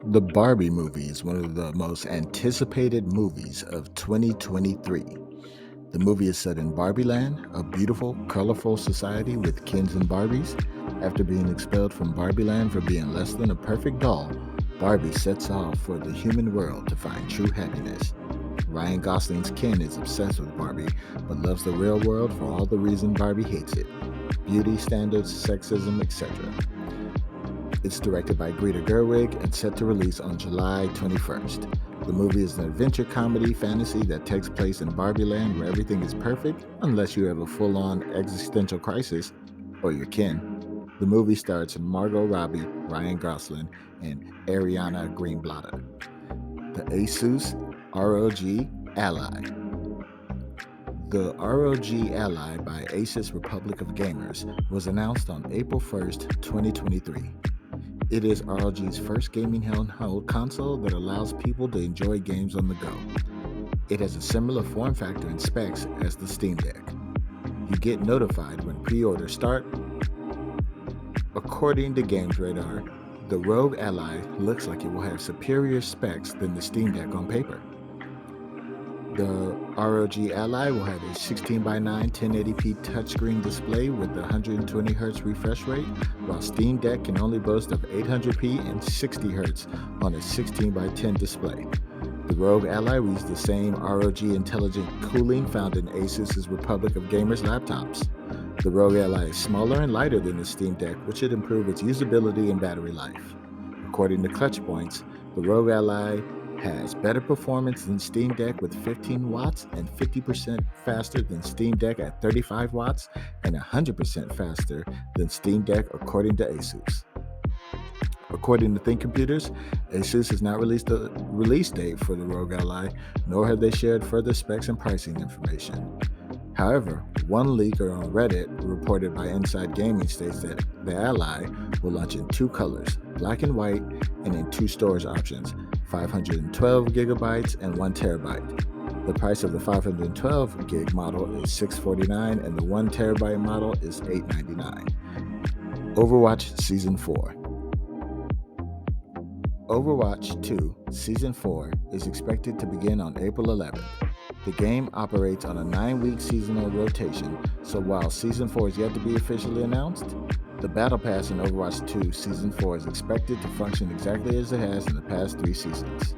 The Barbie movie is one of the most anticipated movies of 2023. The movie is set in Barbie Land, a beautiful, colorful society with Kens and Barbies. After being expelled from Barbie Land for being less than a perfect doll, Barbie sets off for the human world to find true happiness. Ryan Gosling's Ken is obsessed with Barbie, but loves the real world for all the reason Barbie hates it: beauty standards, sexism, etc. It's directed by Greta Gerwig and set to release on July 21st. The movie is an adventure comedy fantasy that takes place in Barbie Land where everything is perfect unless you have a full on existential crisis or your kin. The movie stars Margot Robbie, Ryan Gosling, and Ariana Greenblatt. The Asus ROG Ally. The ROG Ally by Asus Republic of Gamers was announced on April 1st, 2023. It is ROG's first gaming handheld console that allows people to enjoy games on the go. It has a similar form factor and specs as the Steam Deck. You get notified when pre-orders start. According to Games Radar, the Rogue Ally looks like it will have superior specs than the Steam Deck on paper. The ROG Ally will have a 16:9 1080p touchscreen display with a 120Hz refresh rate, while Steam Deck can only boast of 800p and 60Hz on a 16:10 display. The Rogue Ally will use the same ROG intelligent cooling found in Asus's Republic of Gamers laptops. The Rogue Ally is smaller and lighter than the Steam Deck, which should improve its usability and battery life. According to Clutch Points, the Rogue Ally has better performance than Steam Deck with 15 watts and 50% faster than Steam Deck at 35 watts and 100% faster than Steam Deck according to Asus. According to Think Computers, Asus has not released a release date for the Rogue Ally, nor have they shared further specs and pricing information. However, one leaker on Reddit reported by Inside Gaming states that the Ally will launch in two colors, black and white, and in two storage options, 512 gigabytes and 1 terabyte. The price of the 512 gig model is $649 and the 1 terabyte model is $899. Overwatch Season 4. Overwatch 2 Season 4 is expected to begin on April 11th. The game operates on a 9-week seasonal rotation, so while Season 4 is yet to be officially announced, the Battle Pass in Overwatch 2 Season 4 is expected to function exactly as it has in the past 3 seasons.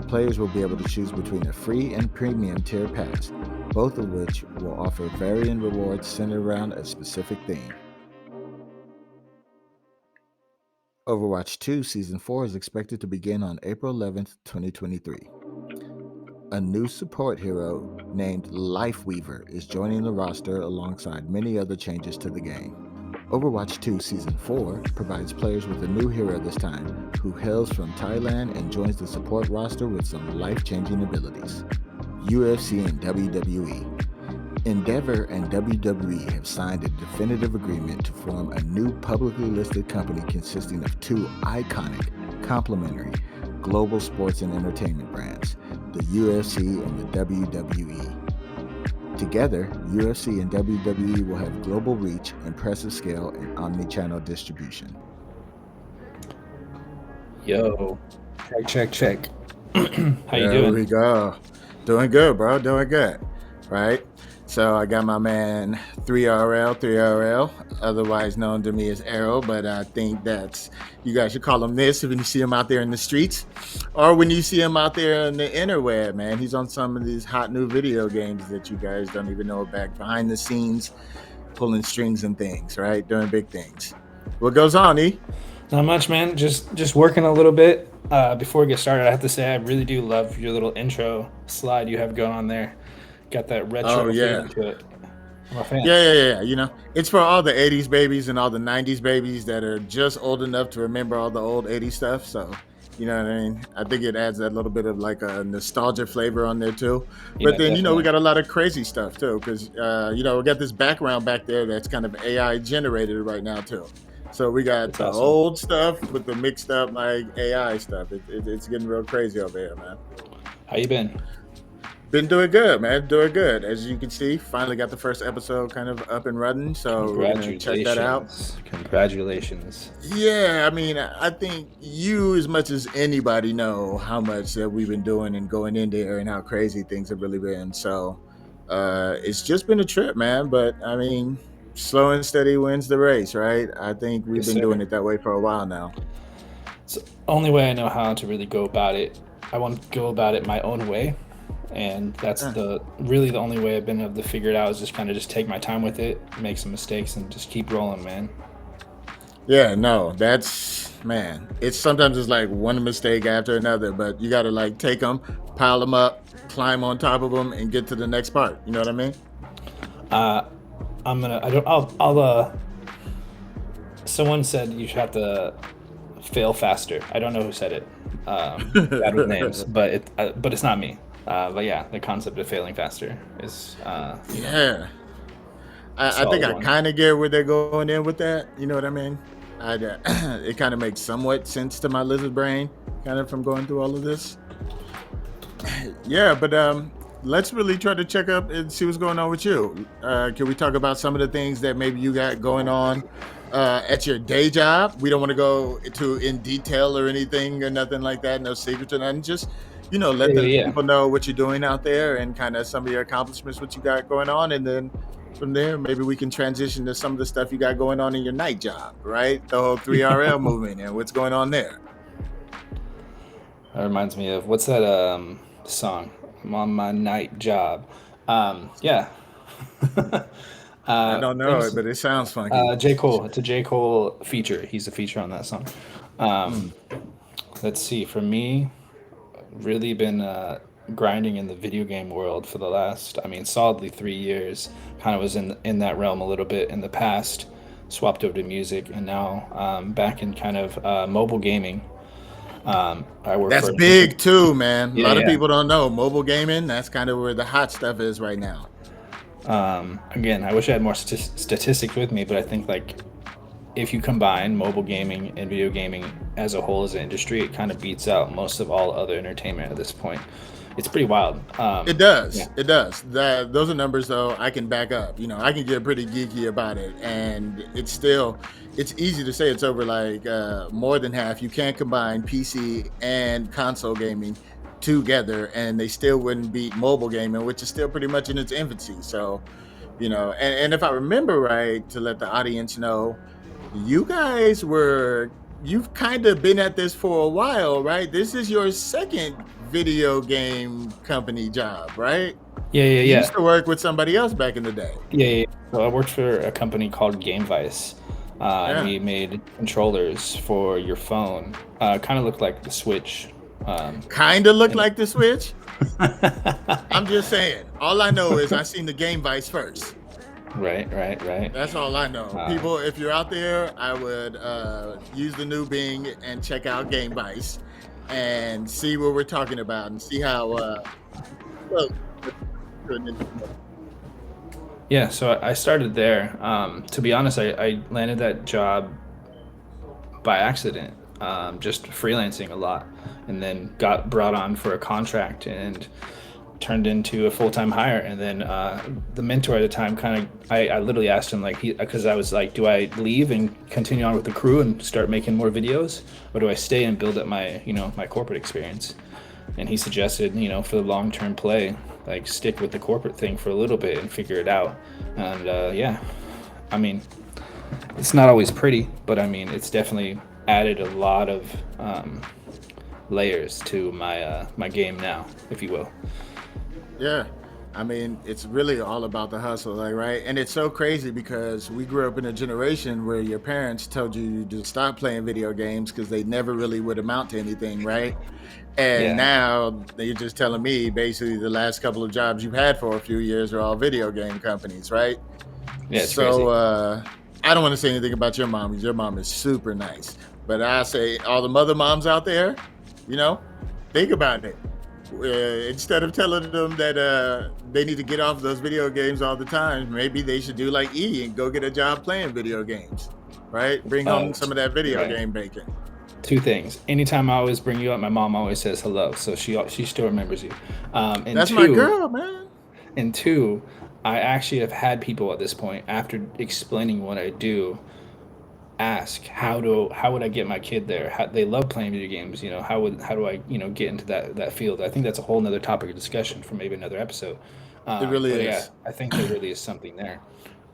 Players will be able to choose between a free and premium tier pass, both of which will offer varying rewards centered around a specific theme. Overwatch 2 Season 4 is expected to begin on April 11th, 2023. A new support hero named Lifeweaver is joining the roster alongside many other changes to the game. Overwatch 2 Season 4 provides players with a new hero this time, who hails from Thailand and joins the support roster with some life-changing abilities. UFC and WWE. Endeavor and WWE have signed a definitive agreement to form a new publicly listed company consisting of two iconic, complementary, global sports and entertainment brands, the UFC and the WWE. Together, UFC and WWE will have global reach, impressive scale, and omni-channel distribution. Yo, check. How you There doing? we go. Doing good, bro. Doing good. Right? So I got my man 3RL, otherwise known to me as Arrow, but I think that's, you guys should call him this when you see him out there in the streets, or when you see him out there in the interweb, man. He's on some of these hot new video games that you guys don't even know about, behind the scenes, pulling strings and things, right? Doing big things. What goes on, E? Not much, man. Just working a little bit. Before we get started, I have to say I really do love your little intro slide you have going on there. Got that retro feeling to it. I'm a fan. Yeah. You know, it's for all the 80s babies and all the 90s babies that are just old enough to remember all the old 80s stuff. So, you know what I mean? I think it adds that little bit of like a nostalgia flavor on there too. But then, you know, we got a lot of crazy stuff too, because, you know, we got this background back there that's kind of AI generated right now too. So we got the awesome. old stuff with the mixed up like AI stuff. It's getting real crazy over here, man. How you been? Been doing good, man. Doing good. As you can see, finally got the first episode kind of up and running. So we're gonna check that out. Congratulations. Yeah, I mean, I think you, as much as anybody, know how much that we've been doing and going in there and how crazy things have really been. So it's just been a trip, man. But I mean, slow and steady wins the race, right? I think we've been doing it that way for a while now. It's the only way I know how to really go about it. I want to go about it my own way. And that's really the only way I've been able to figure it out is just kind of just take my time with it, make some mistakes, and just keep rolling, man. Yeah, no, man. It's sometimes it's like one mistake after another, but you got to like take them, pile them up, climb on top of them, and get to the next part. You know what I mean? Someone said you should have to fail faster. I don't know who said it. Bad with names, but it's not me. But yeah, the concept of failing faster is yeah. I think I kind of get where they're going in with that. You know what I mean? It kind of makes somewhat sense to my lizard brain, kind of from going through all of this. Yeah, but let's really try to check up and see what's going on with you. Can we talk about some of the things that maybe you got going on at your day job? We don't want to go in detail or anything or nothing like that. No secrets or nothing. Just let the people know what you're doing out there and kind of some of your accomplishments, what you got going on, and then from there, maybe we can transition to some of the stuff you got going on in your night job, right? The whole 3RL movement and what's going on there. That reminds me of what's that song? I'm on my night job. Yeah. I don't know it, but it sounds funky. J. Cole. It's a J. Cole feature. He's a feature on that song. Let's see. For me, really been grinding in the video game world for the last, solidly 3 years. Kind of was in that realm a little bit in the past, swapped over to music, and now back in kind of mobile gaming. I work. That's big too, man. A lot of people don't know mobile gaming. That's kind of where the hot stuff is right now. Again, I wish I had more statistics with me, but I think like if you combine mobile gaming and video gaming as a whole as an industry, it kind of beats out most of all other entertainment at this point. It's pretty wild. It does. Yeah. It does. Those are numbers, though, I can back up. I can get pretty geeky about it. And it's easy to say it's over like more than half. You can't combine PC and console gaming together, and they still wouldn't beat mobile gaming, which is still pretty much in its infancy. So, and if I remember right, to let the audience know, you've kind of been at this for a while, right? This is your second video game company job, right? Yeah. You used to work with somebody else back in the day. Yeah. So I worked for a company called GameVice. And we made controllers for your phone. Kind of looked like the Switch. Kind of looked like the Switch? I'm just saying. All I know is I seen the GameVice first. Right. That's all I know. People, if you're out there, I would use the new Bing and check out GameVice and see what we're talking about and see how. Yeah, so I started there. To be honest, I landed that job by accident, just freelancing a lot, and then got brought on for a contract and turned into a full-time hire. And then the mentor at the time I literally asked him, like, because I was like, do I leave and continue on with the crew and start making more videos, or do I stay and build up my my corporate experience? And he suggested, for the long-term play, like stick with the corporate thing for a little bit and figure it out. And it's not always pretty, but it's definitely added a lot of layers to my game now, if you will. Yeah, it's really all about the hustle, like, right? And it's so crazy because we grew up in a generation where your parents told you to stop playing video games because they never really would amount to anything, right? And now you're just telling me basically the last couple of jobs you've had for a few years are all video game companies, right? Yeah, it's crazy. I don't want to say anything about your mom because your mom is super nice. But I say all the mother moms out there, think about it. Instead of telling them that they need to get off those video games all the time, maybe they should do like E and go get a job playing video games, right? Bring home some of that video game bacon. Two things. Anytime I always bring you up, my mom always says hello, so she still remembers you. And That's my two, girl, man. and two, I actually have had people at this point, after explaining what I do, ask how would I get my kid there? They love playing video games. How do I get into that field? I think that's a whole nother topic of discussion for maybe another episode. It really But yeah, is. I think there really is something there.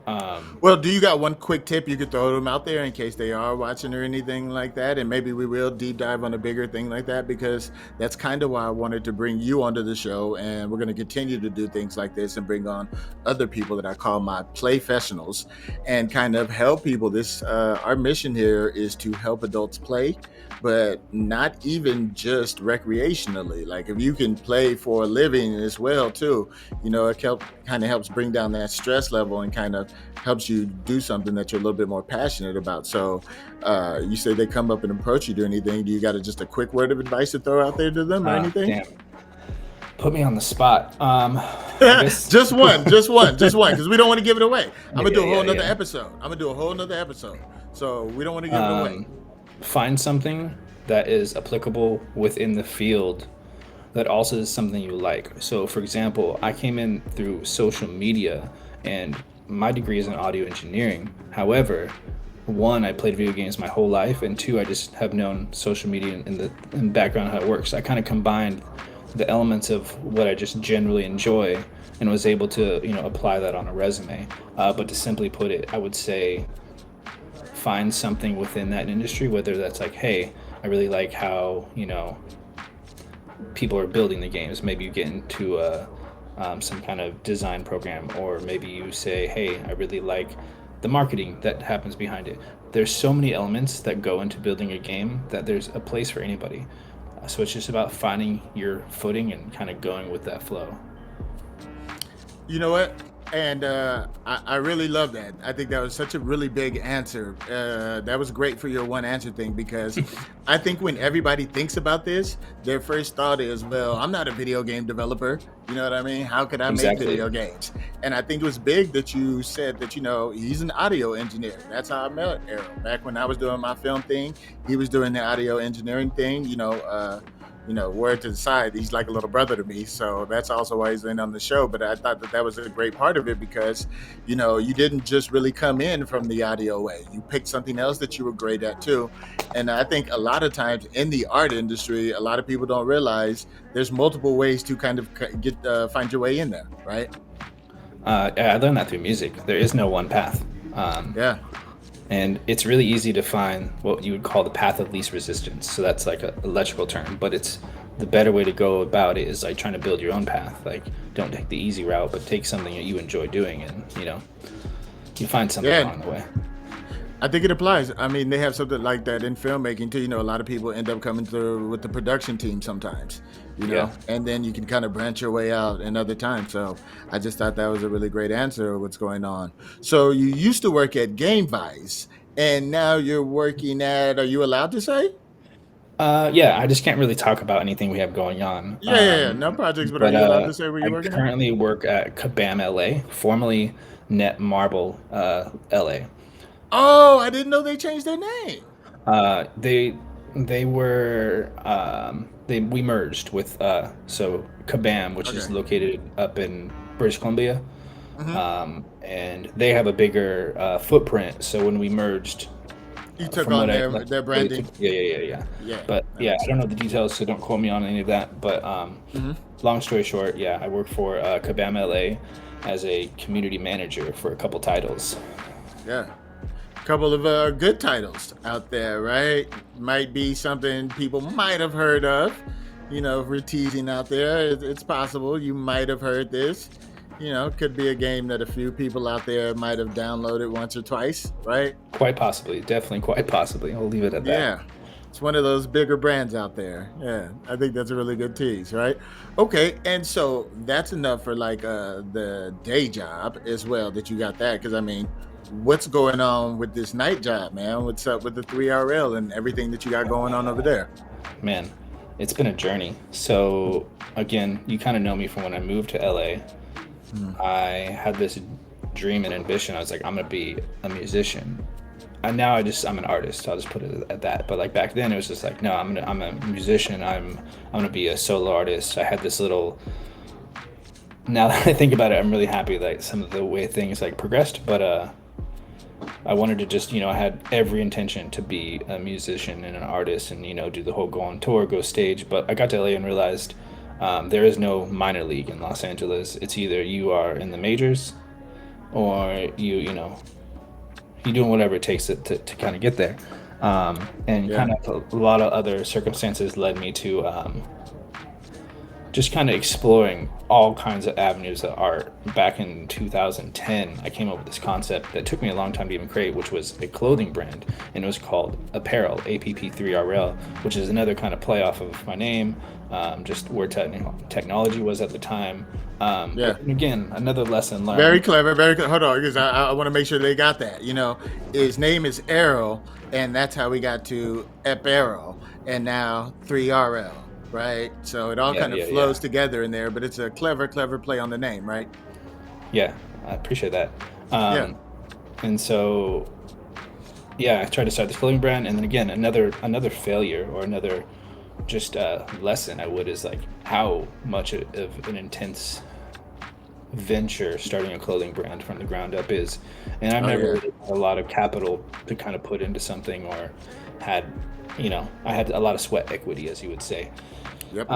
Um, Well, do you got one quick tip you could throw them out there in case they are watching or anything like that? And maybe we will deep dive on a bigger thing like that, because that's kind of why I wanted to bring you onto the show. And we're going to continue to do things like this and bring on other people that I call my playfessionals and kind of help people. Our mission here is to help adults play, but not even just recreationally. Like if you can play for a living as well too, it kind of helps bring down that stress level and kind of helps you do something that you're a little bit more passionate about. So you say they come up and approach you, do anything? Do you got just a quick word of advice to throw out there to them or anything? Damn, put me on the spot. I guess just one, because we don't want to give it away. I'm gonna do a whole nother yeah. episode. So we don't want to give it away. Find something that is applicable within the field that also is something you like. So, for example, I came in through social media, and my degree is in audio engineering. However, one, I played video games my whole life, and two, I just have known social media in background how it works. I kind of combined the elements of what I just generally enjoy and was able to apply that on a resume. But to simply put it, I would say find something within that industry, whether that's like, hey, I really like how people are building the games. Maybe you get into some kind of design program, or maybe you say, hey, I really like the marketing that happens behind it. There's so many elements that go into building a game that there's a place for anybody. So it's just about finding your footing and kind of going with that flow. You know what? And I really love that. I think that was such a really big answer. That was great for your one answer thing, because I think when everybody thinks about this, their first thought is, well, I'm not a video game developer. You know what I mean? How could I make video games? And I think it was big that you said that, he's an audio engineer. That's how I met Errol. Back when I was doing my film thing, he was doing the audio engineering thing, word to the side, he's like a little brother to me. So that's also why he's in on the show. But I thought that was a great part of it, because, you didn't just really come in from the audio way. You picked something else that you were great at too. And I think a lot of times in the art industry, a lot of people don't realize there's multiple ways to kind of find your way in there, right? I learned that through music. There is no one path. Yeah. And it's really easy to find what you would call the path of least resistance. So that's like an electrical term, but it's the better way to go about it is like trying to build your own path. Like, don't take the easy route, but take something that you enjoy doing, and you find something along the way. I think it applies. I mean, they have something like that in filmmaking too. A lot of people end up coming through with the production team sometimes, and then you can kind of branch your way out in other times. So I just thought that was a really great answer of what's going on. So you used to work at Game Vice, and now you're working at, are you allowed to say? Yeah, I just can't really talk about anything we have going on. Yeah, no projects, but are you allowed to say where you're working I currently work at Kabam LA, formerly Netmarble LA. Oh, I didn't know they changed their name. They were we merged with so Kabam, which is located up in British Columbia, and they have a bigger footprint. So when we merged, you took on their branding. Yeah. But yeah, I don't know the details, so don't quote me on any of that. But long story short, yeah, I work for Kabam LA as a community manager for a couple titles. Yeah. Couple of good titles out there, right? Might be something people might have heard of. If we're teasing out there, it's possible you might have heard this. Could be a game that a few people out there might have downloaded once or twice, right? Quite possibly, definitely quite possibly. I'll leave it at that. Yeah, it's one of those bigger brands out there. Yeah, I think that's a really good tease, right? Okay, and so that's enough for like the day job as well, that you got that, because I mean, what's going on with this night job, man? What's up with the 3RL and everything that you got going on over there? Man, it's been a journey. So again, you kind of know me from when I moved to LA. I had this dream and ambition. I was like, I'm gonna be a musician. now I'm an artist. I'll just put it at that. But like back then, it was just like, no, I'm a musician. I'm gonna be a solo artist. I had this little. Now that I think about it, I'm really happy like some of the way things like progressed. But I wanted to just, I had every intention to be a musician and an artist, and do the whole go on tour, go stage. But I got to LA and realized there is no minor league in Los Angeles. It's either you are in the majors, or you're doing whatever it takes to kind of get there. And Yeah. kind of a lot of other circumstances led me to just kind of exploring all kinds of avenues of art. Back in 2010, I came up with this concept that took me a long time to even create, which was a clothing brand, and it was called Apparel, APP3RL, which is another kind of play off of my name, just where technology was at the time. Yeah. But again, another lesson Very learned. clever. Very clever. Hold on, because I want to make sure they got that. His name is Errol, and that's how we got to Ep and now 3RL, right? So it all Yeah, kind of yeah, flows yeah. together in there, but it's a clever, clever play on the name, right? Yeah, I appreciate that. Yeah. And so, yeah, I tried to start this clothing brand, and then again, another failure, or another just lesson I would, is like how much of an intense venture starting a clothing brand from the ground up is. And I've Oh, never yeah. really had a lot of capital to kind of put into something, or had, I had a lot of sweat equity, as you would say. Yep.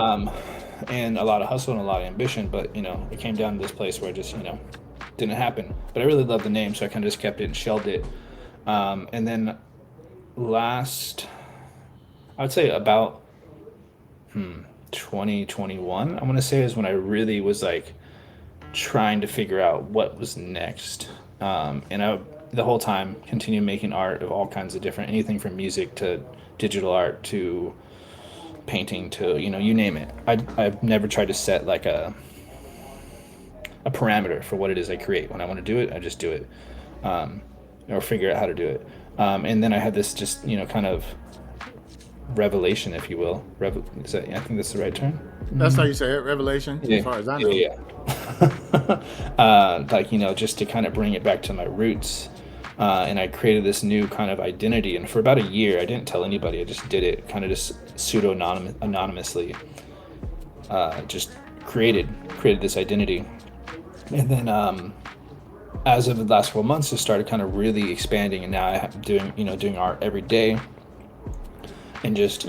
And a lot of hustle and a lot of ambition, but it came down to this place where it just didn't happen. But I really love the name, so I kind of just kept it and shelved it. And then last, I would say about 2021, I want to say, is when I really was like trying to figure out what was next. And I, the whole time, continued making art of all kinds of different, anything from music to digital art to painting to, you name it. I've never tried to set like a parameter for what it is I create. When I want to do it, I just do it, or figure out how to do it. And then I had this just, kind of revelation, if you will. Is that, I think that's the right term. That's how you say it, revelation, as Yeah, far as I know. yeah, yeah. Like, just to kind of bring it back to my roots. And I created this new kind of identity. And for about a year, I didn't tell anybody. I just did it kind of just anonymously. Just created this identity. And then as of the last couple months, it started kind of really expanding. And now I'm doing art every day, and just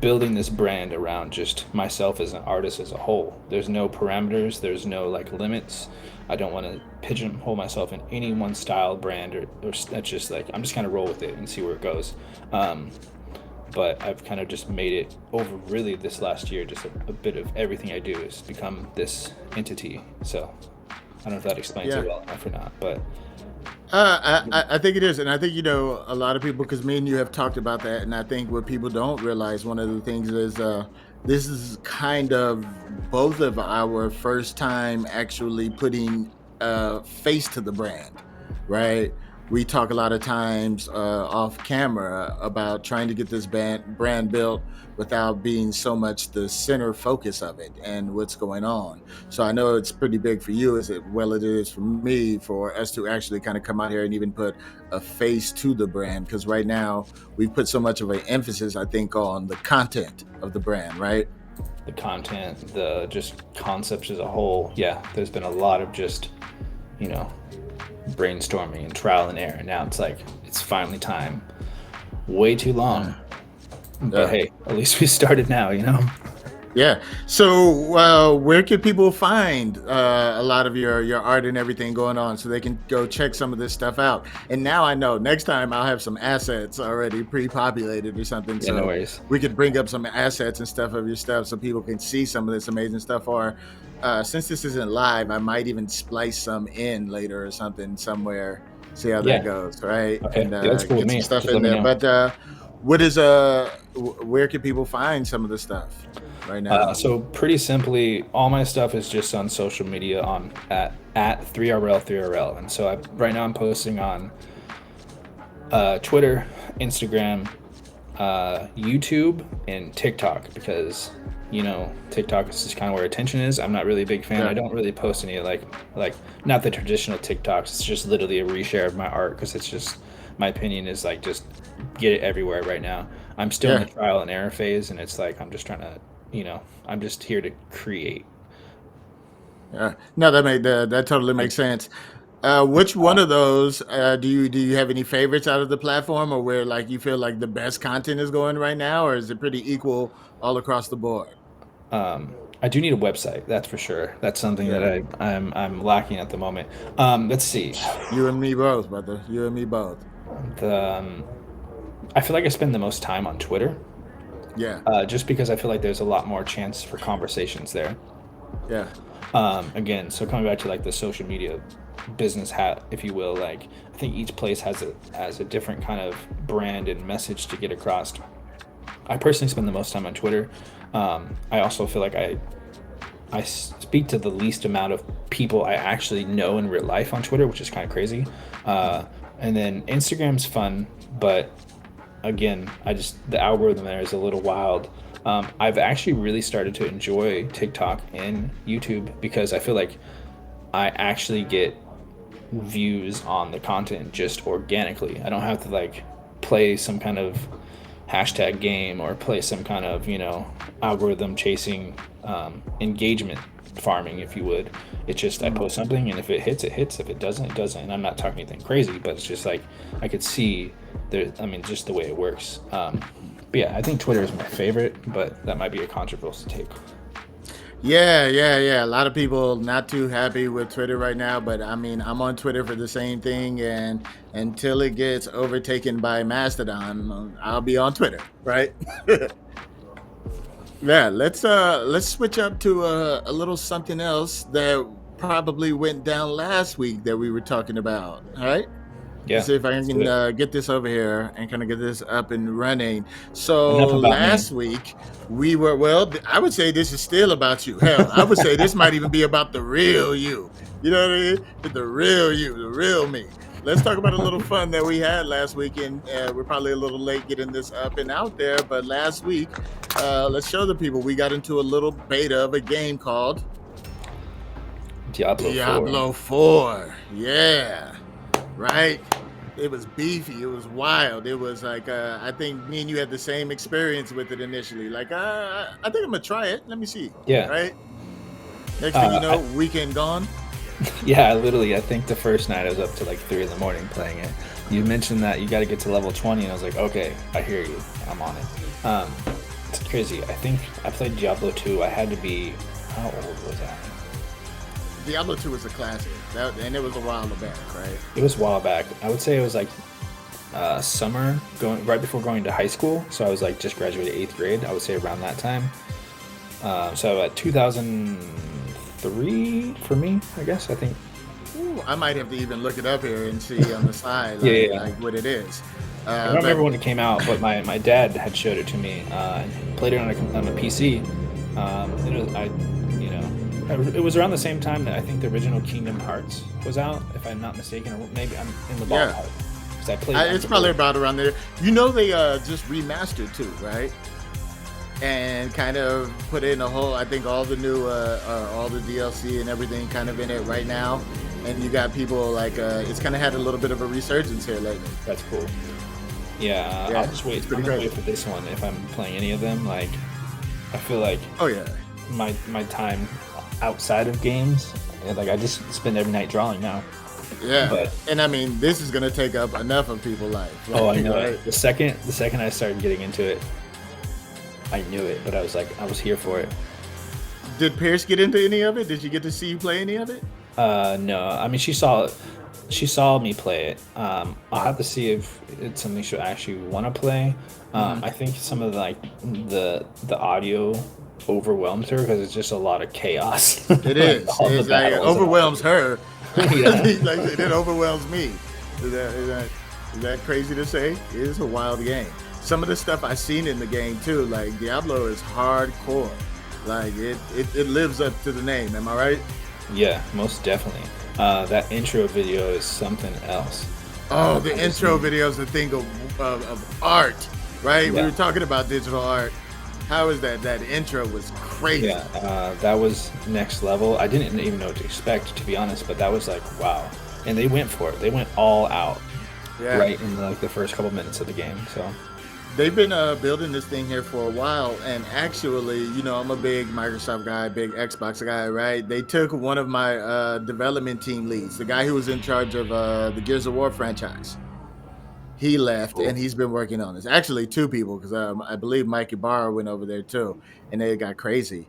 building this brand around just myself as an artist as a whole. There's no parameters, there's no like limits. I don't want to pigeonhole myself in any one style, brand, or that's just like, I'm just kind of roll with it and see where it goes. But I've kind of just made it over really this last year, just a bit of everything I do has become this entity. So I don't know if that explains Yeah. it well enough or not, but I think it is, and I think a lot of people, because me and you have talked about that, and I think what people don't realize, one of the things is this is kind of both of our first time actually putting a face to the brand, right? We talk a lot of times off camera about trying to get this brand built without being so much the center focus of it and what's going on. So I know it's pretty big for you, as well it is for me, for us to actually kind of come out here and even put a face to the brand. Because right now we've put so much of an emphasis, I think, on the content of the brand, right? the content, the just concepts as a whole, yeah, there's been a lot of just, you know, brainstorming and trial and error. And now it's like, it's finally time. Way too long. But Yeah. hey, at least we started now, you know? Yeah. So, where can people find a lot of your art and everything going on, so they can go check some of this stuff out? And now I know next time I'll have some assets already pre-populated or something, Yeah, no so worries. we could bring up some assets and stuff of your stuff, so people can see some of this amazing stuff. Or since this isn't live, I might even splice some in later or something somewhere. See how that Yeah. goes, right? Okay. And Yeah, that's cool with get some me. stuff Just in let me there. know. But what is where can people find some of the stuff right now? So pretty simply, all my stuff is just on social media on at 3RL. And so right now I'm posting on Twitter, Instagram, YouTube, and TikTok, because TikTok is just kind of where attention is. I'm not really a big fan. Yeah. I don't really post any like not the traditional TikToks. It's just literally a reshare of my art, because it's just my opinion is like just get it everywhere right now. I'm still in Yeah. the trial and error phase, and it's like I'm just trying to, I'm just here to create. Yeah. No, that totally makes sense. Which one of those do you have any favorites out of the platform, or where like you feel like the best content is going right now, or is it pretty equal all across the board? I do need a website, that's for sure. That's something that Yeah. I'm lacking at the moment. Let's see. You and me both, brother. You and me both. The I feel like I spend the most time on Twitter, Yeah. just because I feel like there's a lot more chance for conversations there. Yeah. Again, so coming back to like the social media business hat, if you will, like I think each place has a different kind of brand and message to get across. I personally spend the most time on Twitter. I also feel like I speak to the least amount of people I actually know in real life on Twitter, which is kind of crazy. And then Instagram's fun, but again, the algorithm there is a little wild. I've actually really started to enjoy TikTok and YouTube because I feel like I actually get views on the content just organically. I don't have to like play some kind of hashtag game or play some kind of algorithm chasing engagement farming, if you would. It's just I post something, and if it hits, it hits. If it doesn't, it doesn't. And I'm not talking anything crazy, but it's just like I could see there. I mean, just the way it works. But yeah, I think Twitter is my favorite, but that might be a controversial take. Yeah, yeah, yeah. A lot of people not too happy with Twitter right now, but I mean, I'm on Twitter for the same thing, and until it gets overtaken by Mastodon, I'll be on Twitter, right? Yeah, let's switch up to a little something else that probably went down last week that we were talking about. All right. Let's Yeah, see if I let's do can it. get this over here and kind of get this up and running. Enough So about me. last week we were, well, I would say this is still about you. Hell, I would say this might even be about the real you. You know what I mean? The real you, the real me. Let's talk about a little fun that we had last week, and we're probably a little late getting this up and out there. But last week, let's show the people we got into a little beta of a game called Diablo 4. Diablo 4. Yeah, right. It was beefy. It was wild. It was like I think me and you had the same experience with it initially. Like I think I'm gonna try it. Let me see. Yeah. Right. Next thing you know, I, weekend gone. yeah, I think the first night I was up to like 3 in the morning playing it. You mentioned that you got to get to level 20, and I was like, okay, I hear you. I'm on it. It's crazy. I think I played Diablo 2. I had to be, how old was I? Diablo 2 was a classic, and it was a while back, right? It was a while back. I would say it was like summer, going right before going to high school. So I was like just graduated 8th grade. I would say around that time. So at 2003 for me, I guess. I think. Ooh, I might have to even look it up here and see on the side, like, Yeah. like what it is. I don't But remember when it came out, but my dad had showed it to me and played it on a PC. It was around the same time that I think the original Kingdom Hearts was out, if I'm not mistaken, or maybe I'm in the Yeah. ballpark. Because I played. it's probably about around there. You know, they just remastered too, right? And kind of put in a whole, I think all the new all the DLC and everything kind of in it right now. And you got people like it's kind of had a little bit of a resurgence here lately. That's cool. Yeah, Yeah, I'll just wait. it's I'm pretty gonna crazy. wait for this one if I'm playing any of them. Like, I feel like Oh yeah, my time outside of games, like I just spend every night drawing now. yeah. But And I mean, this is gonna take up enough of people's life. oh, I like, know right? it. The second I started getting into it, I knew it. But I was here for it. Did Pierce get into any of it? Did you get to see you play any of it? No, I mean she saw me play it. I'll have to see if it's something she'll actually want to play. I think some of the audio overwhelms her because it's just a lot of chaos. It is. All the It's like, it battles and all overwhelms her. Yeah. Like I said, it overwhelms me. Is that crazy to say? It is a wild game. Some of the stuff I've seen in the game too, like Diablo is hardcore. Like it lives up to the name. Am I right? Yeah, most definitely. That intro video is something else. Oh, the intro video is a thing of art, right? We Yeah. were talking about digital art. How is that? That intro was crazy. Yeah, that was next level. I didn't even know what to expect, to be honest, but that was like, wow. And they went for it. They went all out. Yeah. right in like the first couple minutes of the game. So They've been building this thing here for a while, and actually, I'm a big Microsoft guy, big Xbox guy, right? They took one of my development team leads, the guy who was in charge of the Gears of War franchise. He left, cool. and he's been working on this. Actually, two people, because I believe Mike Ibarra went over there too, and they got crazy.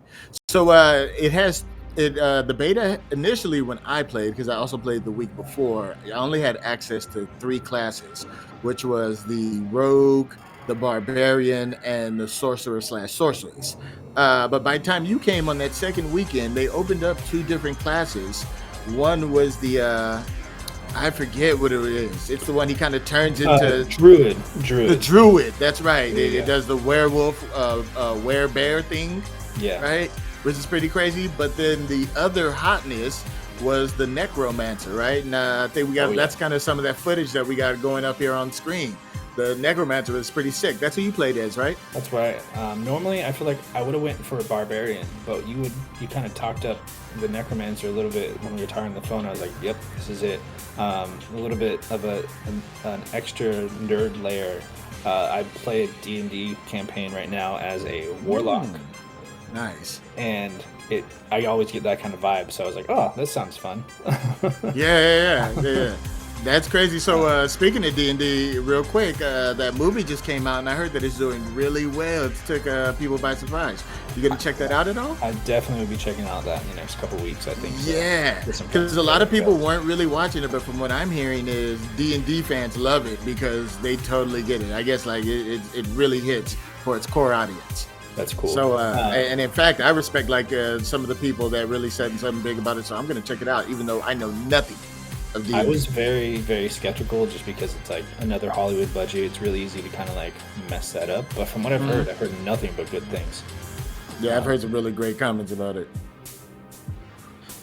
So it has the beta initially when I played, because I also played the week before. I only had access to 3 classes, which was the rogue, the barbarian, and the sorcerer/sorceress. But by the time you came on that second weekend, they opened up 2 different classes. One was the I forget what it is. It's the one he kind of turns into Druid. the druid. That's right. Yeah, It does the werewolf, werebear thing, Yeah. right? Which is pretty crazy. But then the other hotness was the necromancer, right? And I think we got that's kind of some of that footage that we got going up here on screen. The necromancer was pretty sick. That's who you played as, right? That's right. Normally, I feel like I would have went for a barbarian, but you kind of talked up the necromancer a little bit when we were talking on the phone. I was like, "Yep, this is it." A little bit of an extra nerd layer. I play a D&D campaign right now as a warlock, Nice. and I always get that kind of vibe. So I was like, "Oh, this sounds fun." Yeah. That's crazy. So speaking of D&D, real quick, that movie just came out, and I heard that it's doing really well. It took people by surprise. You gonna check that out at all? I definitely will be checking out that in the next couple weeks, I think. So Yeah, because a lot of people weren't really watching it, but from what I'm hearing is D&D fans love it because they totally get it. I guess like it really hits for its core audience. That's cool. So, and in fact, I respect like some of the people that really said something big about it. So I'm gonna check it out, even though I know nothing of D&D. I was very, very skeptical just because it's like another Hollywood budget. It's really easy to kind of like mess that up. But from what I've heard nothing but good things. Yeah, I've heard some really great comments about it.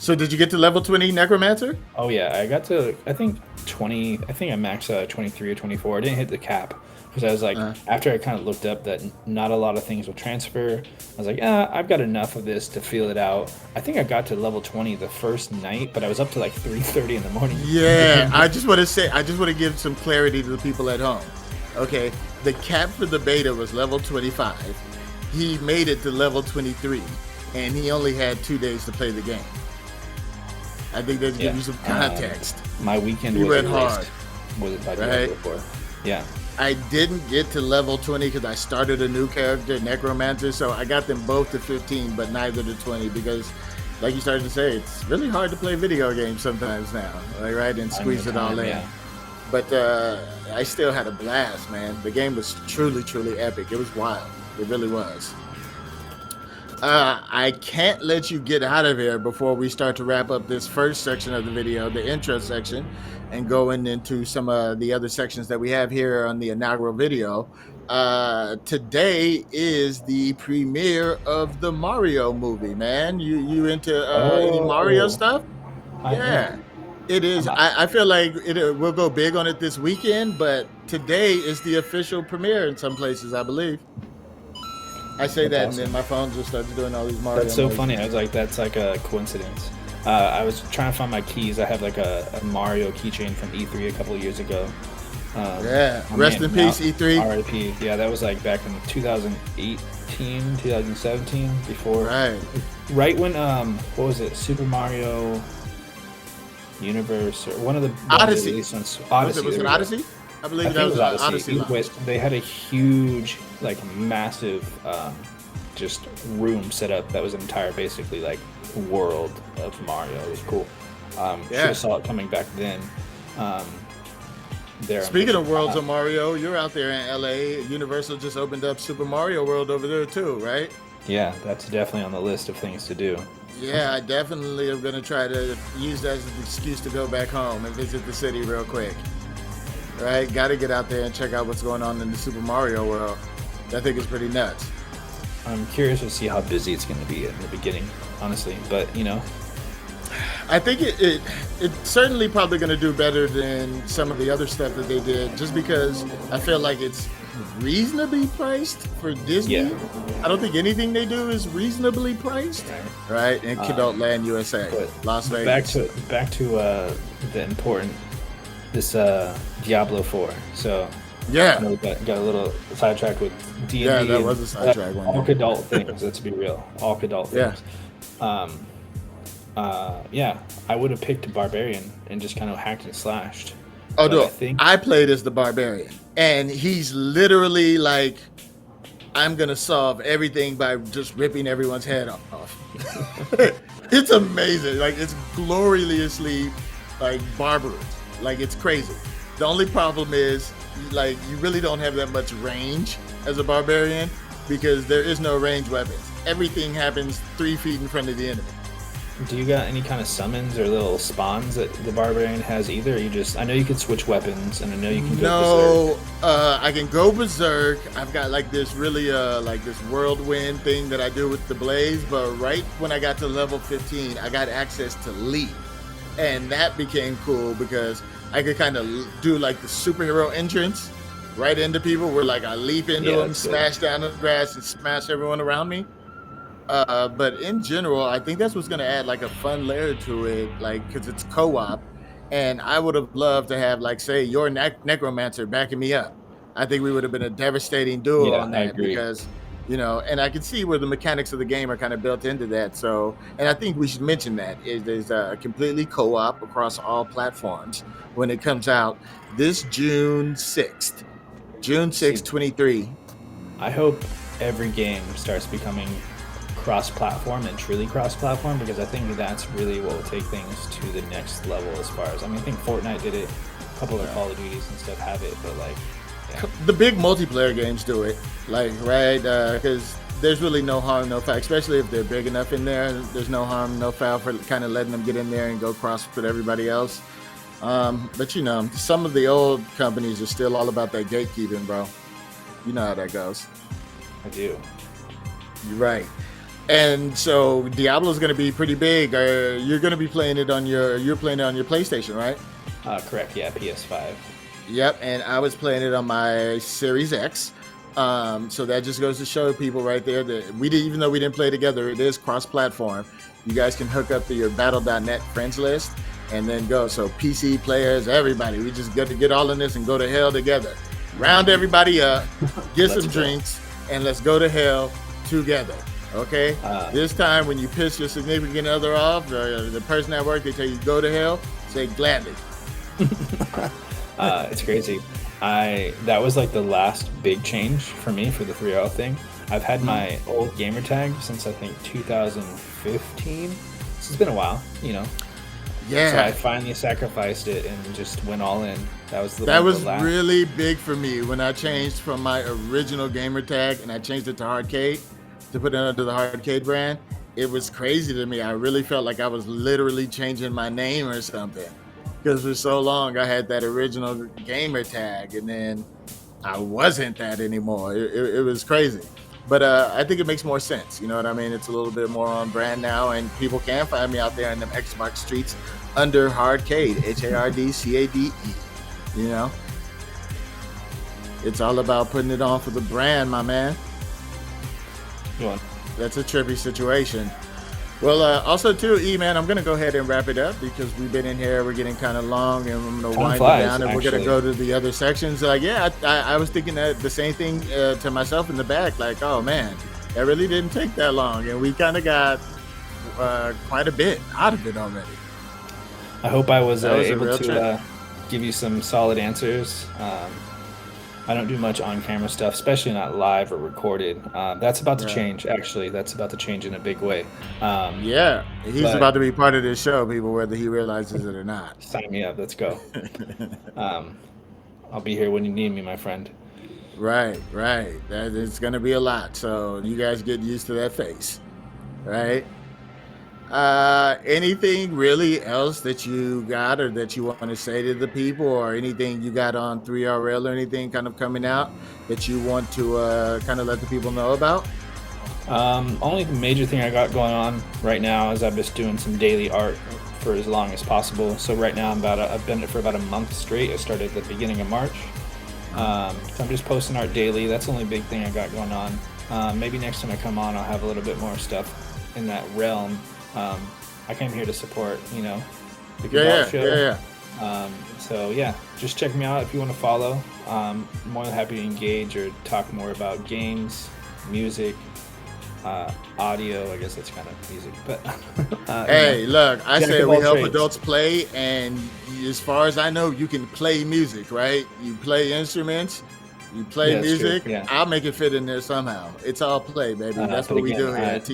So did you get to level 20 Necromancer? Oh yeah, I got to I think 20. I think I maxed out at 23 or 24. I didn't hit the cap because I was like after I kind of looked up that not a lot of things will transfer. I was like, I've got enough of this to feel it out. I think I got to level 20 the first night, but I was up to like 3:30 in the morning. Yeah, I just want to give some clarity to the people at home. Okay, the cap for the beta was level 25. He made it to level 23, and he only had 2 days to play the game. I think that gives you some context. My weekend You was went erased. hard. Was it by Right? Diablo 4? Yeah. I didn't get to level 20 because I started a new character, Necromancer, so I got them both to 15, but neither to 20 because, like you started to say, it's really hard to play video games sometimes now, like, right? And squeeze it all in. Yeah. But I still had a blast, man. The game was truly, truly epic. It was wild. It really was. I can't let you get out of here before we start to wrap up this first section of the video, the intro section, and going into some of the other sections that we have here on the inaugural video. Today is the premiere of the Mario movie, man. You into any Mario stuff? Yeah, it is. I feel like it will go big on it this weekend, but today is the official premiere in some places, I believe. I say that, awesome. and then my phone just starts doing all these Mario. That's so noises. funny. I was like, that's like a coincidence. I was trying to find my keys. I have like a Mario keychain from E3 a couple of years ago. Rest in peace, E3. RIP. Yeah, that was like back in 2018, 2017, before. Right when what was it? Super Mario Universe or one of the Odyssey. Odyssey. Was it Odyssey? I believe that was Odyssey. They had a huge, like, massive, just room set up that was an entire, basically, like, world of Mario. It was cool. Should have saw it coming back then. Speaking of worlds of Mario, you're out there in LA. Universal just opened up Super Mario World over there too, right? Yeah, that's definitely on the list of things to do. Yeah, I definitely am gonna try to use that as an excuse to go back home and visit the city real quick. Right, got to get out there and check out what's going on in the Super Mario world. I think it's pretty nuts. I'm curious to see how busy it's going to be in the beginning, honestly. But, you know, I think it's certainly probably going to do better than some of the other stuff that they did, just because I feel like it's reasonably priced for Disney. Yeah. I don't think anything they do is reasonably priced, right? In KIDULT Land USA, Las Vegas. Back to the this Diablo 4. So Yeah, I know we got a little sidetracked with D&D. yeah, that was a sidetrack one. All KIDULT things. Let's be real. All KIDULT Yeah. things. Yeah, I would have picked a barbarian and just kind of hacked and slashed. Oh But no, I played as the barbarian, and he's literally like, I'm gonna solve everything by just ripping everyone's head off. It's amazing. Like, it's gloriously like barbarous. Like, it's crazy. The only problem is, like, you really don't have that much range as a barbarian because there is no ranged weapons. Everything happens 3 feet in front of the enemy. Do you got any kind of summons or little spawns that the barbarian has either? Or you just, I know you can switch weapons, and I know you can go berserk. I can go berserk. I've got like this really like this whirlwind thing that I do with the blaze, but right when I got to level 15, I got access to leap. And that became cool because I could kind of do like the superhero entrance right into people where like I leap into them, smash down the grass, and smash everyone around me. But in general, I think that's what's going to add like a fun layer to it, like, because it's co-op. And I would have loved to have, like, say, your necromancer backing me up. I think we would have been a devastating duo on that because, and I can see where the mechanics of the game are kind of built into that. So, and I think we should mention that there's a completely co-op across all platforms when it comes out this June 6th, 23. I hope every game starts becoming cross-platform and truly cross-platform, because I think that's really what will take things to the next level as far as, I think Fortnite did it, a couple of Call of Duties and stuff have it, but like, the big multiplayer games do it, like, right? Because there's really no harm, no foul, especially if they're big enough in there. There's no harm, no foul for kind of letting them get in there and go cross with everybody else. But some of the old companies are still all about that gatekeeping, bro. You know how that goes. I do. You're right. And so Diablo's going to be pretty big. You're going to be playing it on your PlayStation, right? Correct. Yeah, PS5. Yep. And I was playing it on my Series X. So that just goes to show people right there that even though we didn't play together, it is cross-platform. You guys can hook up to your Battle.net friends list and then go. So PC players, everybody, we just got to get all in this and go to hell together. Round everybody up, get some drinks, and let's go to hell together. Okay? This time when you piss your significant other off, or the person at work, they tell you go to hell, say gladly. It's crazy. That was like the last big change for me for the 3-0 thing. I've had my old gamer tag since I think 2015. It's been a while, Yeah. So I finally sacrificed it and just went all in. That was really big for me when I changed from my original gamer tag and I changed it to Hardcade, to put it under the Hardcade brand. It was crazy to me. I really felt like I was literally changing my name or something, because for so long I had that original gamer tag and then I wasn't that anymore. It was crazy. But I think it makes more sense. You know what I mean? It's a little bit more on brand now, and people can find me out there in them Xbox streets under Hardcade, HARDCADE. It's all about putting it on for the brand, my man. That's a trippy situation. Well, also too, man, I'm gonna go ahead and wrap it up because we've been in here. We're getting kind of long, and I'm gonna wind it down, and we're gonna go to the other sections. Like, I was thinking that the same thing to myself in the back. Like, oh man, that really didn't take that long, and we kind of got quite a bit out of it already. I hope I was able to give you some solid answers. I don't do much on-camera stuff, especially not live or recorded. That's about to change, actually. That's about to change in a big way. He's about to be part of this show, people, whether he realizes it or not. Sign me up. Let's go. I'll be here when you need me, my friend. Right. It's going to be a lot, so you guys get used to that face, right? Anything really else that you got or that you want to say to the people, or anything you got on 3RL or anything kind of coming out that you want to kind of let the people know about? Only major thing I got going on right now is I'm just doing some daily art for as long as possible. So right now I've been it for about a month straight. I started at the beginning of March. So I'm just posting art daily. That's the only big thing I got going on. Maybe next time I come on, I'll have a little bit more stuff in that realm. I came here to support, the KIDULT Show. So yeah, just check me out if you want to follow. More than happy to engage or talk more about games, music, audio. I guess that's kind of music, but Hey, look, I jack said of we all help trades. adults play, and as far as I know, you can play music, right? You play instruments, you play Yeah, that's true. music. Yeah. I'll make it fit in there somehow. It's all play, baby. That's But what we again, do here at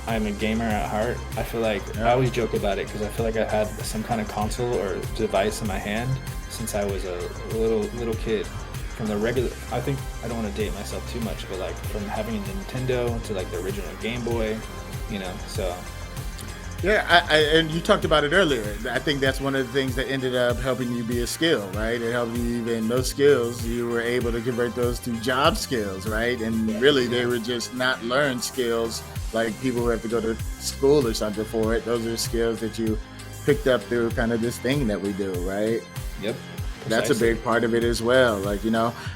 I am a gamer at heart. I feel like I Yeah. always joke about it because I feel like I had some kind of console or device in my hand since I was a little kid. From the regular, I think I don't want to date myself too much, but like from having a Nintendo to like the original Game Boy, So Yeah, and you talked about it earlier. I think that's one of the things that ended up helping you be a skill, right? It helped you even those skills. You were able to convert those to job skills, right? And really, they were just not learned skills like people who have to go to school or something for it. Those are skills that you picked up through kind of this thing that we do, right? yep, That's a precisely. big part of it as well. Like,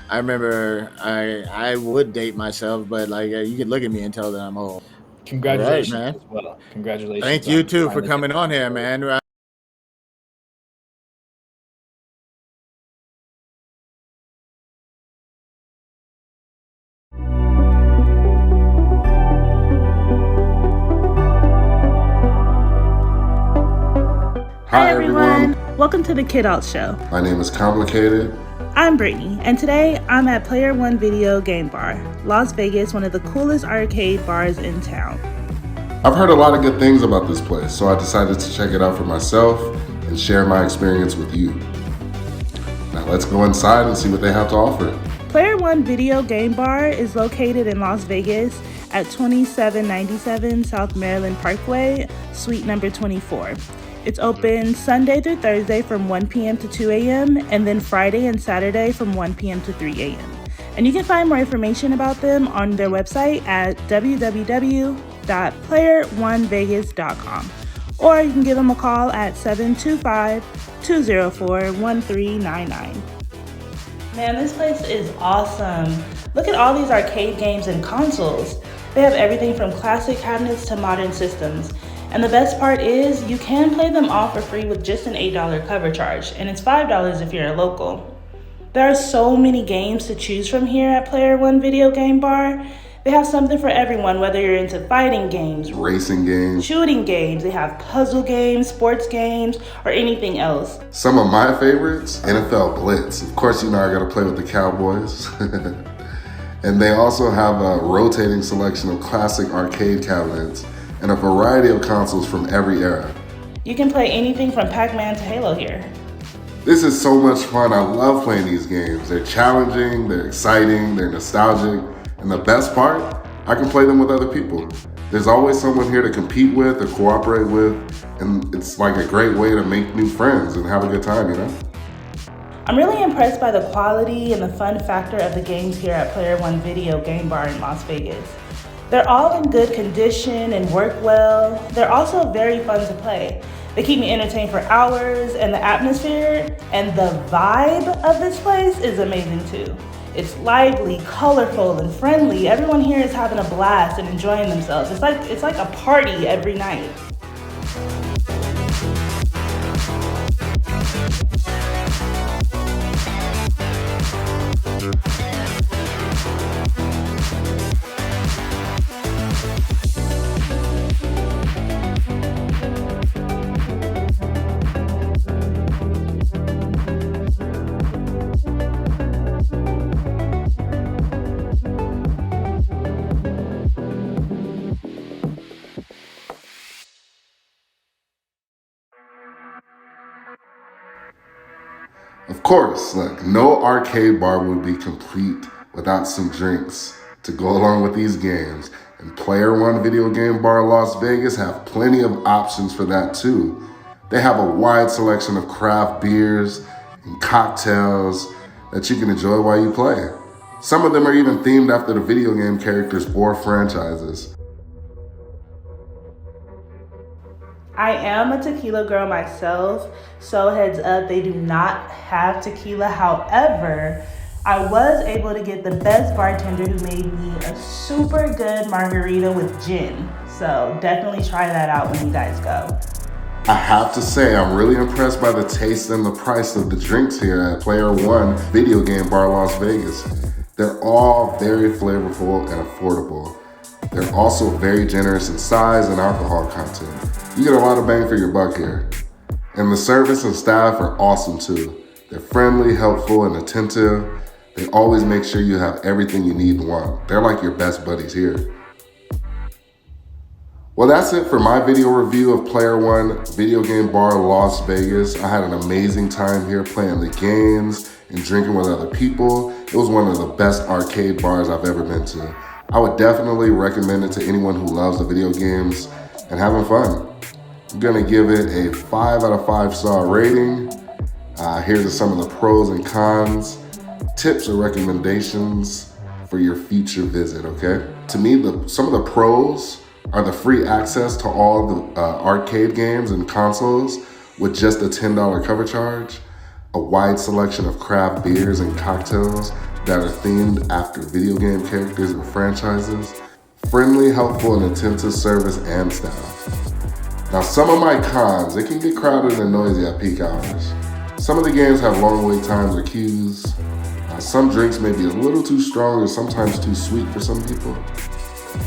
I remember I would date myself, but like you can look at me and tell that I'm old. All right, Congratulations man. as well. Congratulations Thank you on too for finally getting coming on to here, the man. Hi everyone, welcome to the KIDULT Show. My name is Complicated. I'm Brittany, and today I'm at Player One Video Game Bar, Las Vegas, one of the coolest arcade bars in town. I've heard a lot of good things about this place, so I decided to check it out for myself and share my experience with you. Now let's go inside and see what they have to offer. Player One Video Game Bar is located in Las Vegas at 2797 South Maryland Parkway, suite number 24. It's open Sunday through Thursday from 1 p.m. to 2 a.m. and then Friday and Saturday from 1 p.m. to 3 a.m. And you can find more information about them on their website at www.playeronevegas.com. Or you can give them a call at 725-204-1399. Man, this place is awesome. Look at all these arcade games and consoles. They have everything from classic cabinets to modern systems. And the best part is you can play them all for free with just an $8 cover charge, and it's $5 if you're a local. There are so many games to choose from here at Player One Video Game Bar. They have something for everyone, whether you're into fighting games, Racing games. shooting games, they have puzzle games, sports games, or anything else. Some of my favorites, NFL Blitz. Of course, I gotta play with the Cowboys. And they also have a rotating selection of classic arcade cabinets and a variety of consoles from every era. You can play anything from Pac-Man to Halo here. This is so much fun. I love playing these games. They're challenging, they're exciting, they're nostalgic, and the best part, I can play them with other people. There's always someone here to compete with or cooperate with, and it's like a great way to make new friends and have a good time, I'm really impressed by the quality and the fun factor of the games here at Player One Video Game Bar in Las Vegas. They're all in good condition and work well. They're also very fun to play. They keep me entertained for hours, and the atmosphere and the vibe of this place is amazing too. It's lively, colorful, and friendly. Everyone here is having a blast and enjoying themselves. It's like a party every night. Of course, look, no arcade bar would be complete without some drinks to go along with these games. And Player One Video Game Bar Las Vegas have plenty of options for that too. They have a wide selection of craft beers and cocktails that you can enjoy while you play. Some of them are even themed after the video game characters or franchises. I am a tequila girl myself, so heads up, they do not have tequila. However, I was able to get the best bartender who made me a super good margarita with gin. So definitely try that out when you guys go. I have to say, I'm really impressed by the taste and the price of the drinks here at Player One Video Game Bar Las Vegas. They're all very flavorful and affordable. They're also very generous in size and alcohol content. You get a lot of bang for your buck here. And the service and staff are awesome too. They're friendly, helpful, and attentive. They always make sure you have everything you need and want. They're like your best buddies here. Well, that's it for my video review of Player One Video Game Bar Las Vegas. I had an amazing time here playing the games and drinking with other people. It was one of the best arcade bars I've ever been to. I would definitely recommend it to anyone who loves the video games and having fun. I'm gonna give it a 5 out of 5 star rating. Here's some of the pros and cons, tips or recommendations for your future visit, okay? To me, some of the pros are the free access to all the arcade games and consoles with just a $10 cover charge, a wide selection of craft beers and cocktails that are themed after video game characters and franchises, friendly, helpful, and attentive service and staff. Now, some of my cons, it can get crowded and noisy at peak hours. Some of the games have long wait times or queues. Some drinks may be a little too strong or sometimes too sweet for some people.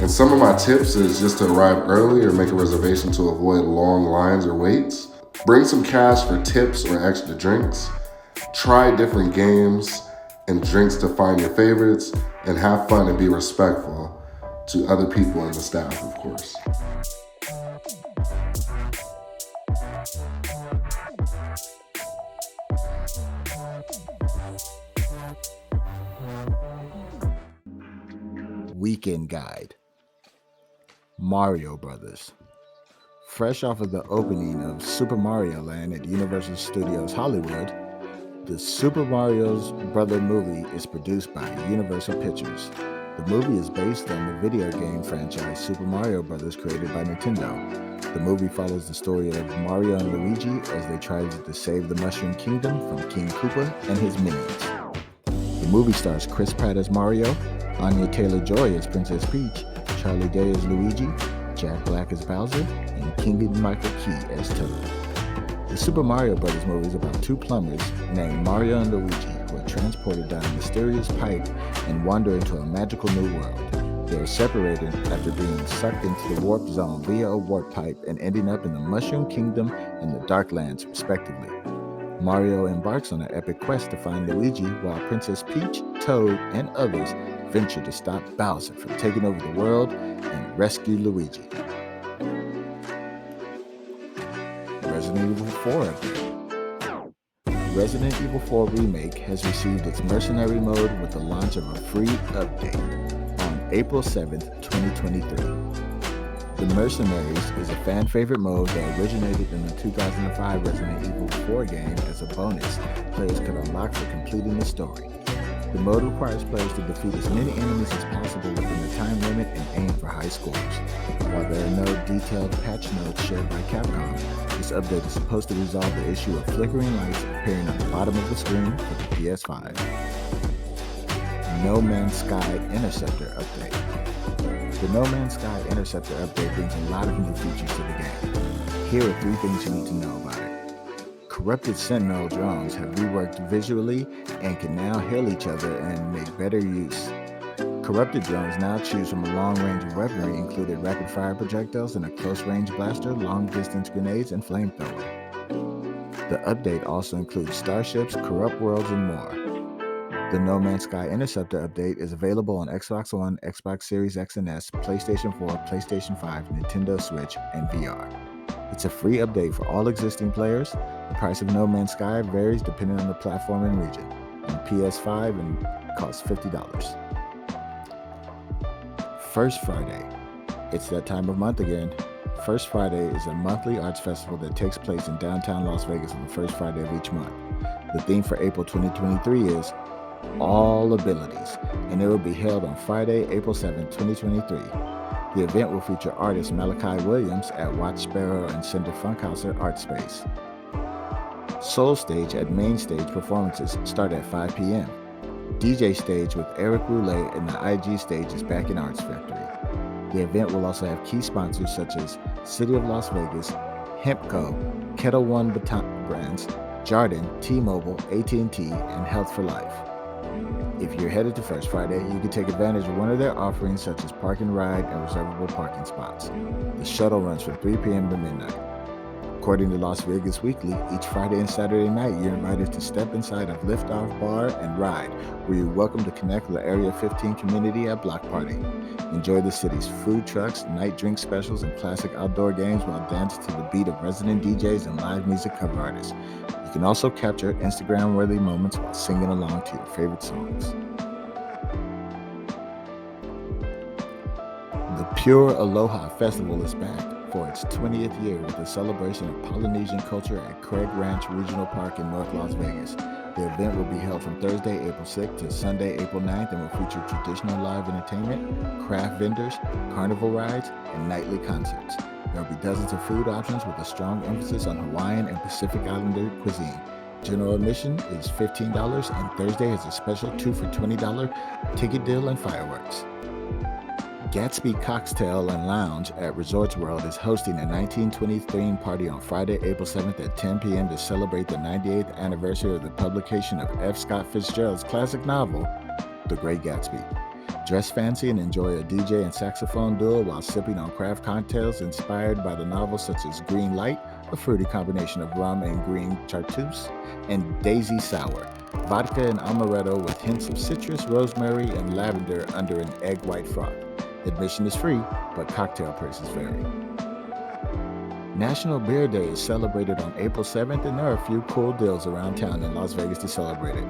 And some of my tips is just to arrive early or make a reservation to avoid long lines or waits. Bring some cash for tips or extra drinks. Try different games and drinks to find your favorites, and have fun and be respectful to other people and the staff, of course. Weekend Guide. Mario Brothers. Fresh off of the opening of Super Mario Land at Universal Studios Hollywood, the Super Mario Brothers movie is produced by Universal Pictures. The movie is based on the video game franchise Super Mario Brothers created by Nintendo. The movie follows the story of Mario and Luigi as they try to save the Mushroom Kingdom from King Koopa and his minions. The movie stars Chris Pratt as Mario, Anya Taylor-Joy as Princess Peach, Charlie Day as Luigi, Jack Black as Bowser, and Keegan-Michael Key as Toad. The Super Mario Brothers movie is about two plumbers named Mario and Luigi who are transported down a mysterious pipe and wander into a magical new world. They are separated after being sucked into the warp zone via a warp pipe and ending up in the Mushroom Kingdom and the Darklands, respectively. Mario embarks on an epic quest to find Luigi, while Princess Peach, Toad, and others venture to stop Bowser from taking over the world and rescue Luigi. Resident Evil 4 update. Resident Evil 4 Remake has received its mercenary mode with the launch of a free update on April 7th, 2023. The Mercenaries is a fan-favorite mode that originated in the 2005 Resident Evil 4 game as a bonus players could unlock for completing the story. The mode requires players to defeat as many enemies as possible within the time limit and aim for high scores. While there are no detailed patch notes shared by Capcom, this update is supposed to resolve the issue of flickering lights appearing on the bottom of the screen for the PS5. No Man's Sky Interceptor update. The No Man's Sky Interceptor update brings a lot of new features to the game. Here are 3 things you need to know about it. Corrupted Sentinel drones have reworked visually and can now hail each other and make better use. Corrupted drones now choose from a long-range weaponry including rapid-fire projectiles and a close-range blaster, long-distance grenades, and flamethrower. The update also includes starships, corrupt worlds, and more. The No Man's Sky Interceptor update is available on Xbox One, Xbox Series X and S, PlayStation 4, PlayStation 5, Nintendo Switch, and VR. It's a free update for all existing players. The price of No Man's Sky varies depending on the platform and region. On PS5 and costs $50. First Friday. It's that time of month again. First Friday is a monthly arts festival that takes place in downtown Las Vegas on the first Friday of each month. The theme for April 2023 is All Abilities, and it will be held on Friday, April 7, 2023. The event will feature artist Malachi Williams at Watch Sparrow and Cinder Funkhauser Art Space. Soul Stage at Main Stage performances start at 5 p.m. DJ Stage with Eric Roulet and the IG Stage is back in Arts Factory. The event will also have key sponsors such as City of Las Vegas, Hempco, Kettle One Baton Brands, Jardin, T-Mobile, AT&T, and Health for Life. If you're headed to First Friday, you can take advantage of one of their offerings such as park and ride and reservable parking spots. The shuttle runs from 3 p.m. to midnight. According to Las Vegas Weekly, each Friday and Saturday night, you're invited to step inside of Liftoff Bar and Ride, where you're welcome to connect with the Area 15 community at Block Party. Enjoy the city's food trucks, night drink specials, and classic outdoor games while dancing to the beat of resident DJs and live music cover artists. You can also capture Instagram-worthy moments while singing along to your favorite songs. The Pure Aloha Festival is back for its 20th year with a celebration of Polynesian culture at Craig Ranch Regional Park in North Las Vegas. The event will be held from Thursday, April 6th to Sunday, April 9th and will feature traditional live entertainment, craft vendors, carnival rides, and nightly concerts. There will be dozens of food options with a strong emphasis on Hawaiian and Pacific Islander cuisine. General admission is $15 and Thursday is a special 2 for $20 ticket deal and fireworks. Gatsby Cocktail and Lounge at Resorts World is hosting a 1920s themed party on Friday, April 7th at 10 p.m. to celebrate the 98th anniversary of the publication of F. Scott Fitzgerald's classic novel, The Great Gatsby. Dress fancy and enjoy a DJ and saxophone duo while sipping on craft cocktails inspired by the novel such as Green Light, a fruity combination of rum and green chartreuse, and Daisy Sour, vodka and amaretto with hints of citrus, rosemary, and lavender under an egg white froth. Admission is free, but cocktail prices vary. National Beer Day is celebrated on April 7th, and there are a few cool deals around town in Las Vegas to celebrate it.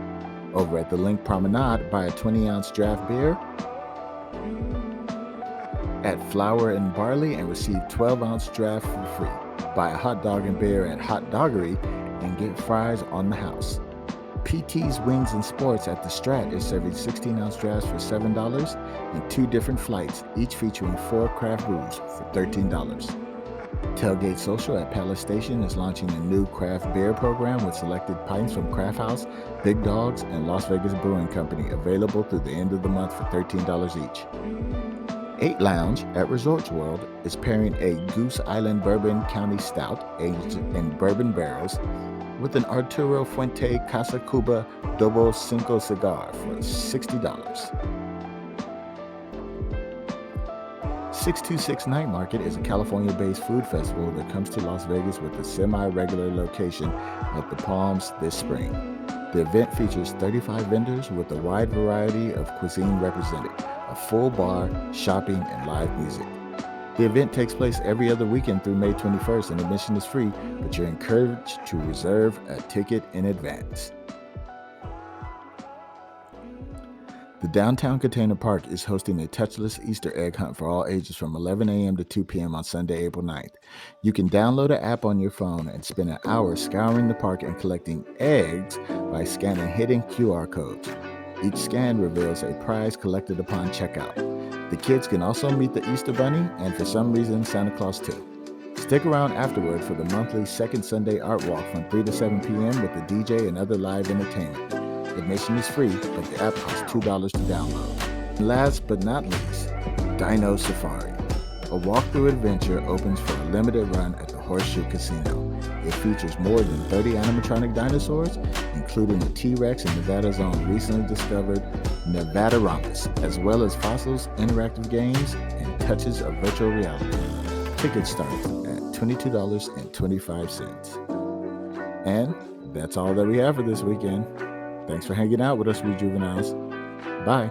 Over at the Link Promenade, buy a 20-ounce draft beer at Flour and Barley and receive 12-ounce draft for free. Buy a hot dog and beer at Hot Doggery and get fries on the house. PT's Wings and Sports at the Strat is serving 16-ounce drafts for $7 and 2 different flights, each featuring 4 craft brews for $13. Tailgate Social at Palace Station is launching a new craft beer program with selected pints from Craft House, Big Dogs, and Las Vegas Brewing Company available through the end of the month for $13 each. 8 Lounge at Resorts World is pairing a Goose Island Bourbon County Stout aged in bourbon barrels with an Arturo Fuente Casa Cuba Dobo Cinco cigar for $60. 626 Night Market is a California-based food festival that comes to Las Vegas with a semi-regular location at the Palms this spring. The event features 35 vendors with a wide variety of cuisine represented, a full bar, shopping, and live music. The event takes place every other weekend through May 21st, and admission is free, but you're encouraged to reserve a ticket in advance. The Downtown Container Park is hosting a touchless Easter egg hunt for all ages from 11 a.m. to 2 p.m. on Sunday, April 9th. You can download an app on your phone and spend an hour scouring the park and collecting eggs by scanning hidden QR codes. Each scan reveals a prize collected upon checkout. The kids can also meet the Easter Bunny and, for some reason, Santa Claus too. Stick around afterward for the monthly Second Sunday Art Walk from 3 to 7 p.m. with the DJ and other live entertainment. Admission is free, but the app costs $2 to download. And last but not least, Dino Safari. A walkthrough adventure opens for a limited run at the Horseshoe Casino. It features more than 30 animatronic dinosaurs, including the T-Rex and Nevada's own recently discovered Nevadarompus, as well as fossils, interactive games, and touches of virtual reality. Tickets start at $22.25. And that's all that we have for this weekend. Thanks for hanging out with us, we juveniles. Bye.